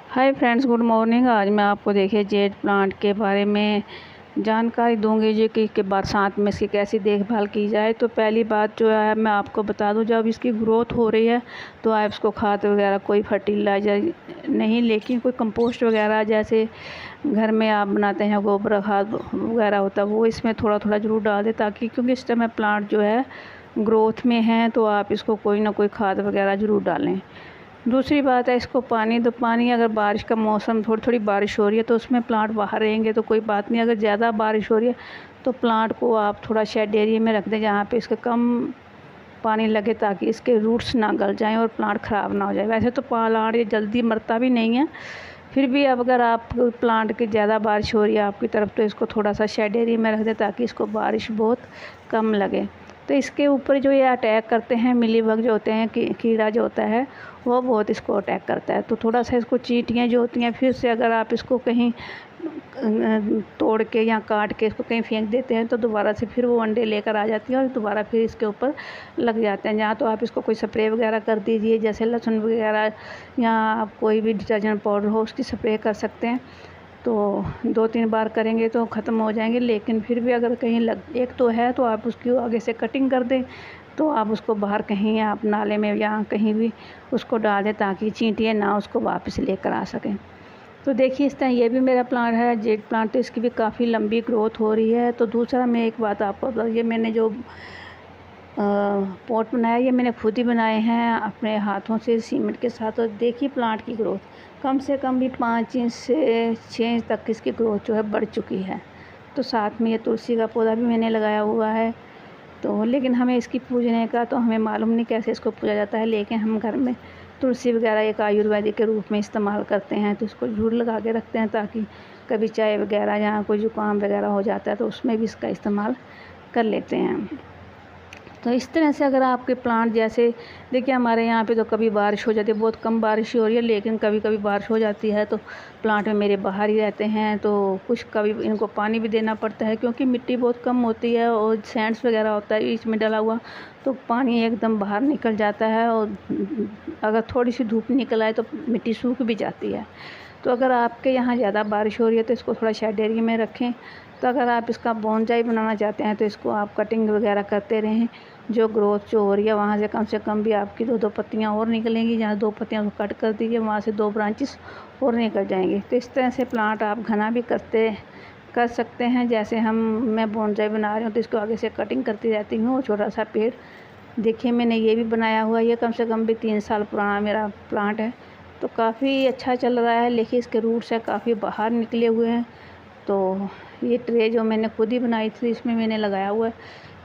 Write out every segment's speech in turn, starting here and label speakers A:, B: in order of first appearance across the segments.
A: Hi friends, good morning. आज मैं आपको देखिए जेड प्लांट के बारे में जानकारी दूंगी जी कि बरसात में इसकी कैसी देखभाल की जाए। तो पहली बात जो है मैं आपको बता दूं, जब इसकी ग्रोथ हो रही है तो आप इसको खाद वगैरह कोई फर्टिलाइज़र नहीं, लेकिन कोई कंपोस्ट वगैरह जैसे घर में आप बनाते हैं गोबर खाद वगैरह होता है वो इसमें थोड़ा थोड़ा ज़रूर डाल दें, ताकि क्योंकि इस टाइम प्लांट जो है ग्रोथ में है तो आप इसको कोई ना कोई खाद वगैरह ज़रूर डालें। दूसरी बात है इसको पानी, तो पानी अगर बारिश का मौसम थोड़ी थोड़ी बारिश हो रही है तो उसमें प्लांट बाहर रहेंगे तो कोई बात नहीं। अगर ज़्यादा बारिश हो रही है तो प्लांट को आप थोड़ा शेड एरिया में रख दें जहाँ पे इसके कम पानी लगे, ताकि इसके रूट्स ना गल जाएं और प्लांट ख़राब ना हो जाए। वैसे तो प्लांट ये जल्दी मरता भी नहीं है, फिर भी अब अगर आप प्लांट की ज़्यादा बारिश हो रही है आपकी तरफ तो इसको थोड़ा सा शेड एरिया में रख दें ताकि इसको बारिश बहुत कम लगे। तो इसके ऊपर जो ये अटैक करते हैं मिलीबग जो होते हैं, कीड़ा जो होता है वो बहुत इसको अटैक करता है। तो थोड़ा सा इसको चींटियाँ जो होती हैं, फिर से अगर आप इसको कहीं तोड़ के या काट के इसको कहीं फेंक देते हैं तो दोबारा से फिर वो अंडे लेकर आ जाती हैं और दोबारा फिर इसके ऊपर लग जाते हैं। या तो आप इसको कोई स्प्रे वगैरह कर दीजिए, जैसे लहसुन वगैरह या आप कोई भी डिटर्जेंट पाउडर हो उसकी स्प्रे कर सकते हैं। तो 2-3 बार करेंगे तो ख़त्म हो जाएंगे, लेकिन फिर भी अगर कहीं एक तो है तो आप उसकी आगे से कटिंग कर दें, तो आप उसको बाहर कहीं आप नाले में या कहीं भी उसको डाल दें ताकि चींटियाँ ना उसको वापस लेकर आ सकें। तो देखिए इस तरह ये भी मेरा प्लांट है जेड प्लांट, तो इसकी भी काफ़ी लंबी ग्रोथ हो रही है। तो दूसरा मैं एक बात आपको बता, ये मैंने जो पॉट बनाया ये मैंने खुद ही बनाए हैं अपने हाथों से सीमेंट के साथ। और देखिए प्लांट की ग्रोथ कम से कम भी 5 इंच से 6 इंच तक इसकी ग्रोथ जो है बढ़ चुकी है। तो साथ में ये तुलसी का पौधा भी मैंने लगाया हुआ है। तो लेकिन हमें इसकी पूजने का तो हमें मालूम नहीं कैसे इसको पूजा जाता है, लेकिन हम घर में तुलसी वगैरह एक आयुर्वेदिक के रूप में इस्तेमाल करते हैं। तो इसको ज़रूर लगा के रखते हैं ताकि कभी चाय वगैरह या कोई जुकाम वगैरह हो जाता है तो उसमें भी इसका इस्तेमाल कर लेते हैं। तो इस तरह से अगर आपके प्लांट जैसे देखिए हमारे यहाँ पे तो कभी बारिश हो जाती है, बहुत कम बारिश हो रही है, लेकिन कभी कभी बारिश हो जाती है तो प्लांट में मेरे बाहर ही रहते हैं। तो कुछ कभी इनको पानी भी देना पड़ता है क्योंकि मिट्टी बहुत कम होती है और सैंड्स वगैरह होता है बीच में डला हुआ, तो पानी एकदम बाहर निकल जाता है और अगर थोड़ी सी धूप निकल आए तो मिट्टी सूख भी जाती है। तो अगर आपके यहाँ ज़्यादा बारिश हो रही है तो इसको थोड़ा शेड एरिया में रखें। तो अगर आप इसका बोनसाई बनाना चाहते हैं तो इसको आप कटिंग वगैरह करते रहें, जो ग्रोथ जो हो रही है वहाँ से कम भी आपकी 2-2 पत्तियाँ और निकलेंगी। जहाँ 2 पत्तियाँ को कट कर दीजिए वहाँ से 2 ब्रांचेस और निकल जाएंगे। तो इस तरह से प्लांट आप घना भी कर सकते हैं। जैसे मैं बोनसाई बना रही हूँ तो इसको आगे से कटिंग करती रहती हूँ। और छोटा सा पेड़ देखिए मैंने ये भी बनाया हुआ है, ये कम से कम भी 3 साल पुराना मेरा प्लांट है। तो काफ़ी अच्छा चल रहा है, लेकिन इसके रूट्स है काफ़ी बाहर निकले हुए हैं। तो ये ट्रे जो मैंने खुद ही बनाई थी इसमें मैंने लगाया हुआ है।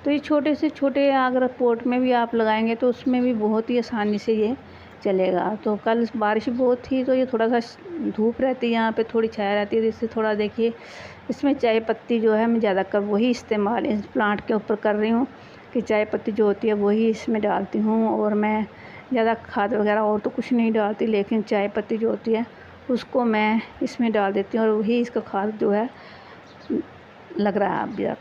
A: तो ये छोटे से छोटे अगर पॉट में भी आप लगाएंगे तो उसमें भी बहुत ही आसानी से ये चलेगा। तो कल बारिश बहुत थी तो ये थोड़ा सा धूप रहती है, यहाँ पे थोड़ी छाया रहती है, तो इससे थोड़ा देखिए इसमें चाय पत्ती जो है मैं ज़्यादातर वही इस्तेमाल इस प्लांट के ऊपर कर रही हूँ कि चाय पत्ती जो होती है वही इसमें डालती हूँ। और मैं ज़्यादा खाद वगैरह और तो कुछ नहीं डालती, लेकिन चाय पत्ती जो होती है उसको मैं इसमें डाल देती हूँ और वही इसका खाद जो है लग रहा है। अब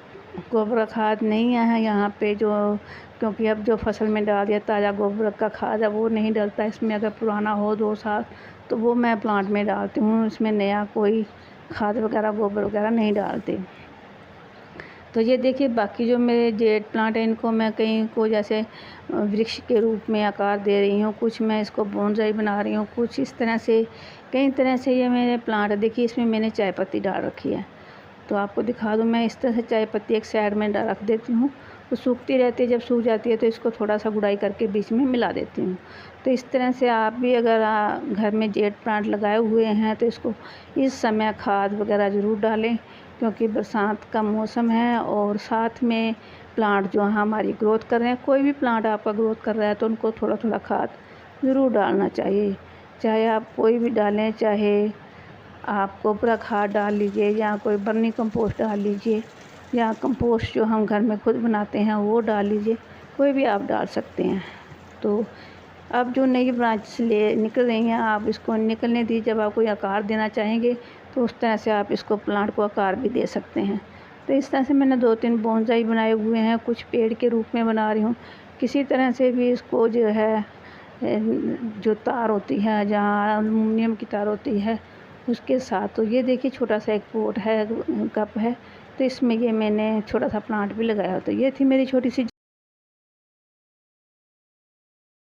A: गोबर खाद नहीं है यहाँ पे जो, क्योंकि अब जो फसल में डाल दिया ताज़ा गोबर का खाद है वो नहीं डलता इसमें। अगर पुराना हो 2 साल तो वो मैं प्लांट में डालती हूँ, इसमें नया कोई खाद वगैरह गोबर वगैरह नहीं डालती। तो ये देखिए बाकी जो मेरे जेड प्लांट है इनको मैं कहीं को जैसे वृक्ष के रूप में आकार दे रही हूँ, कुछ मैं इसको बोनसाई बना रही हूँ, कुछ इस तरह से कई तरह से ये मेरे प्लांट है। देखिए इसमें मैंने चाय पत्ती डाल रखी है, तो आपको दिखा दूँ। मैं इस तरह से चाय पत्ती एक साइड में रख देती हूँ, तो सूखती रहती है, जब सूख जाती है तो इसको थोड़ा सा गुड़ाई करके बीच में मिला देती हूँ। तो इस तरह से आप भी अगर घर में जेड प्लांट लगाए हुए हैं तो इसको इस समय खाद वगैरह ज़रूर डालें, क्योंकि बरसात का मौसम है। और साथ में प्लांट जो हमारी ग्रोथ कर रहे हैं, कोई भी प्लांट आपका ग्रोथ कर रहा है तो उनको थोड़ा थोड़ा खाद ज़रूर डालना चाहिए। चाहे आप कोई भी डालें, चाहे आप गोबर खाद डाल लीजिए या कोई बर्मी कंपोस्ट डाल लीजिए या कंपोस्ट जो हम घर में खुद बनाते हैं वो डाल लीजिए, कोई भी आप डाल सकते हैं। तो अब जो नई ब्रांच निकल रही हैं आप इसको निकलने दीजिए। जब आप कोई आकार देना चाहेंगे तो उस तरह से आप इसको प्लांट को आकार भी दे सकते हैं। तो इस तरह से मैंने 2-3 बोनसाई बनाए हुए हैं, कुछ पेड़ के रूप में बना रही हूँ। किसी तरह से भी इसको जो है जो तार होती है, जहाँ एल्युमिनियम की तार होती है उसके साथ। तो ये देखिए छोटा सा एक पॉट है, कप है, तो इसमें ये मैंने छोटा सा प्लांट भी लगाया। तो ये थी मेरी छोटी सी